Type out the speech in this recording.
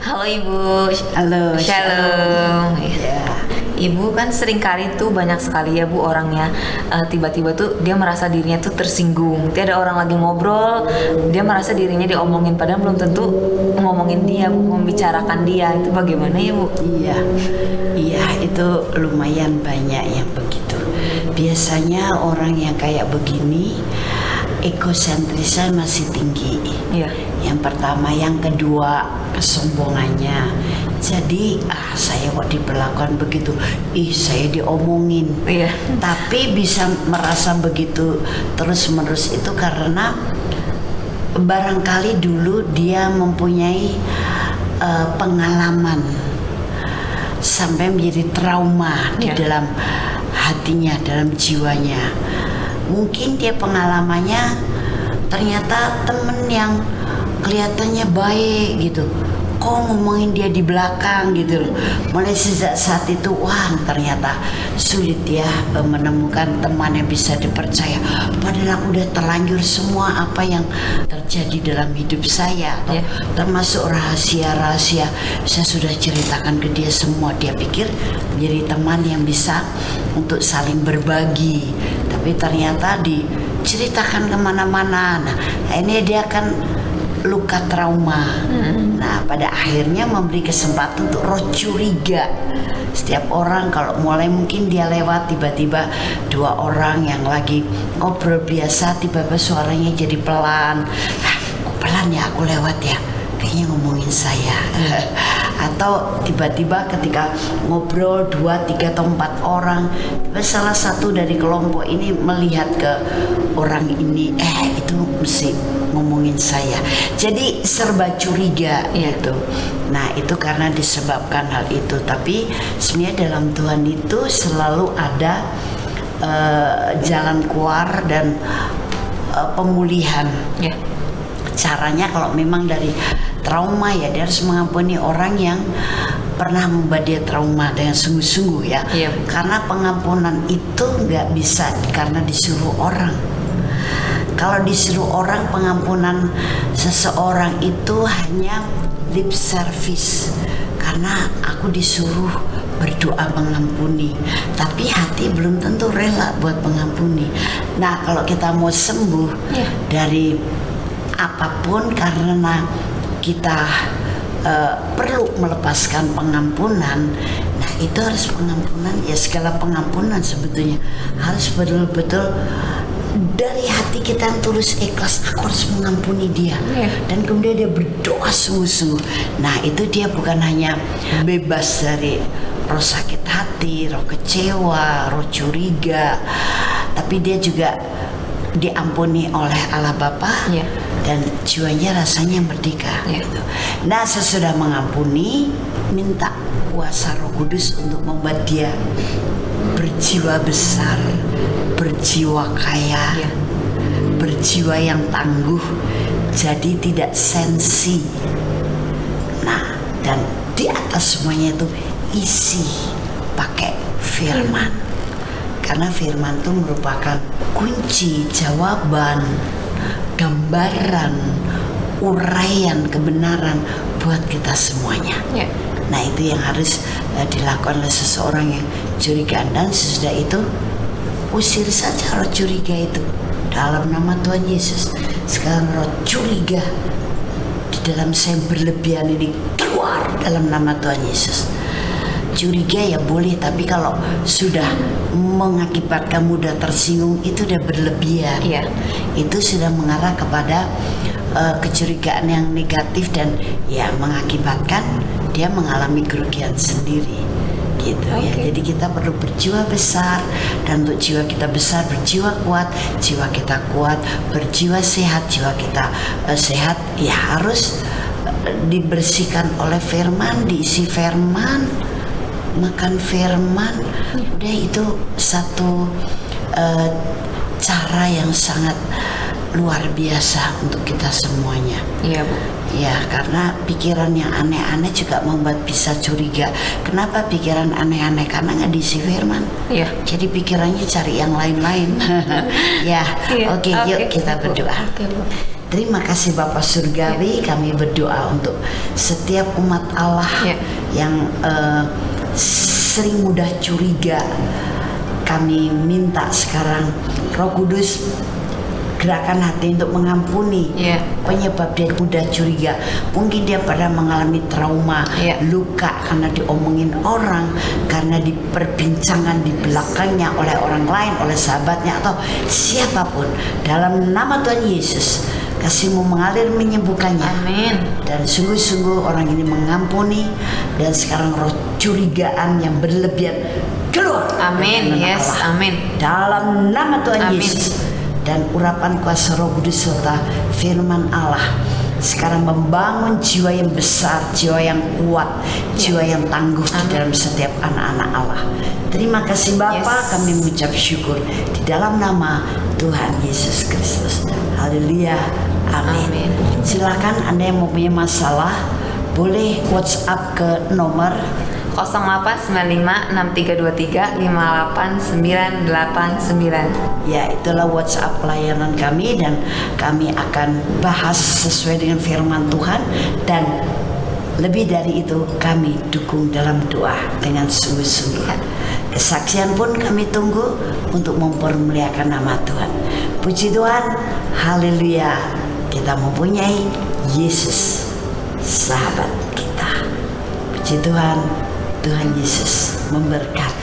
Halo Ibu. Halo, Shalom. Ya. Ibu kan sering kali tuh banyak sekali ya Bu orangnya tiba-tiba tuh dia merasa dirinya tuh tersinggung. Dia ada orang lagi ngobrol, dia merasa dirinya diomongin padahal belum tentu ngomongin dia Bu, membicarakan dia. Itu bagaimana ya Bu? Iya, iya itu lumayan banyak yang begitu. Biasanya orang yang kayak begini egosentrisnya masih tinggi. Iya. Yang pertama, yang kedua kesombongannya. Jadi saya kok diperlakukan begitu, saya diomongin. Iya. Tapi bisa merasa begitu terus-menerus itu karena barangkali dulu dia mempunyai pengalaman sampai menjadi trauma di dalam hatinya, dalam jiwanya. Mungkin dia pengalamannya ternyata temen yang kelihatannya baik gitu, kok ngomongin dia di belakang gitu loh. Mulai sejak saat itu ternyata sulit ya menemukan teman yang bisa dipercaya. Padahal aku udah terlanjur semua apa yang terjadi dalam hidup saya, termasuk rahasia-rahasia saya sudah ceritakan ke dia semua. Dia pikir menjadi teman yang bisa untuk saling berbagi, tapi ternyata diceritakan kemana-mana. Nah ini dia akan luka trauma. Nah pada akhirnya memberi kesempatan untuk roh curiga. Setiap orang kalau mulai mungkin dia lewat tiba-tiba dua orang yang lagi ngobrol biasa tiba-tiba suaranya jadi pelan. Kok pelan ya aku lewat ya, kayaknya ngomongin saya. Atau tiba-tiba ketika ngobrol 2, 3 atau 4 orang, salah satu dari kelompok ini melihat ke orang ini, itu mesti ngomongin saya. Jadi serba curiga gitu. Nah itu karena disebabkan hal itu. Tapi sebenarnya dalam Tuhan itu selalu ada jalan keluar dan pemulihan. Caranya kalau memang dari trauma ya dia harus mengampuni orang yang pernah membuat dia trauma dengan sungguh-sungguh ya. Karena pengampunan itu nggak bisa karena disuruh orang. Kalau disuruh orang, pengampunan seseorang itu hanya lip service, karena aku disuruh berdoa mengampuni, tapi hati belum tentu rela buat mengampuni. Nah kalau kita mau sembuh dari apapun karena kita perlu melepaskan pengampunan, nah itu harus pengampunan ya, segala pengampunan sebetulnya harus betul-betul dari hati kita yang tulus ikhlas. Aku harus mengampuni dia dan kemudian dia berdoa sungguh-sungguh. Nah itu dia bukan hanya bebas dari roh sakit hati, roh kecewa, roh curiga, tapi dia juga diampuni oleh Allah Bapa dan jiwanya rasanya merdeka gitu. Nah sesudah mengampuni, minta kuasa Roh Kudus untuk membuat dia berjiwa besar, berjiwa kaya, berjiwa yang tangguh, jadi tidak sensi. Nah dan di atas semuanya itu isi pakai firman. Karena firman itu merupakan kunci, jawaban, gambaran, uraian kebenaran buat kita semuanya. Nah itu yang harus dilakukan oleh seseorang yang curigaan. Dan sesudah itu usir saja roh curiga itu dalam nama Tuhan Yesus. Sekarang roh curiga di dalam saya berlebihan ini keluar dalam nama Tuhan Yesus. Curiga ya boleh, tapi kalau sudah mengakibatkan mudah tersinggung itu udah berlebihan. Itu sudah mengarah kepada kecurigaan yang negatif dan ya mengakibatkan dia mengalami kerugian sendiri gitu ya. Jadi kita perlu berjiwa besar, dan untuk jiwa kita besar, berjiwa kuat, jiwa kita kuat, berjiwa sehat, jiwa kita sehat ya harus dibersihkan oleh firman, diisi firman, makan firman. Udah itu satu cara yang sangat luar biasa untuk kita semuanya. Iya Bu. Ya karena pikiran yang aneh-aneh juga membuat bisa curiga. Kenapa pikiran aneh-aneh? Karena nggak diisi firman. Jadi pikirannya cari yang lain-lain. Oke, yuk kita berdoa. Terima kasih Bapak Surgawi, kami berdoa untuk setiap umat Allah yang sering mudah curiga. Kami minta sekarang Roh Kudus gerakan hati untuk mengampuni penyebab dia mudah curiga. Mungkin dia pernah mengalami trauma, luka karena diomongin orang, karena diperbincangan di belakangnya oleh orang lain, oleh sahabatnya atau siapapun. Dalam nama Tuhan Yesus, kasih-Mu mengalir menyembuhkannya. Amin. Dan sungguh-sungguh orang ini mengampuni, dan sekarang roh curigaan yang berlebihan keluar. Amin. Yes, amin. Dalam nama Tuhan Amin. Yesus. Dan urapan kuasa Roh Kudus serta firman Allah sekarang membangun jiwa yang besar, jiwa yang kuat, jiwa yang tangguh di dalam setiap anak-anak Allah. Terima kasih Bapa, kami mengucap syukur di dalam nama Tuhan Yesus Kristus. Haleluya. Amin. Silakan Anda yang mempunyai masalah boleh WhatsApp ke nomor 0895-323-58989. Ya, itulah WhatsApp pelayanan kami, dan kami akan bahas sesuai dengan firman Tuhan, dan lebih dari itu kami dukung dalam doa dengan sungguh-sungguh. Kesaksian pun kami tunggu untuk mempermuliakan nama Tuhan. Puji Tuhan, haleluya. Kita mempunyai Yesus, sahabat kita. Puji Tuhan, Tuhan Yesus memberkati.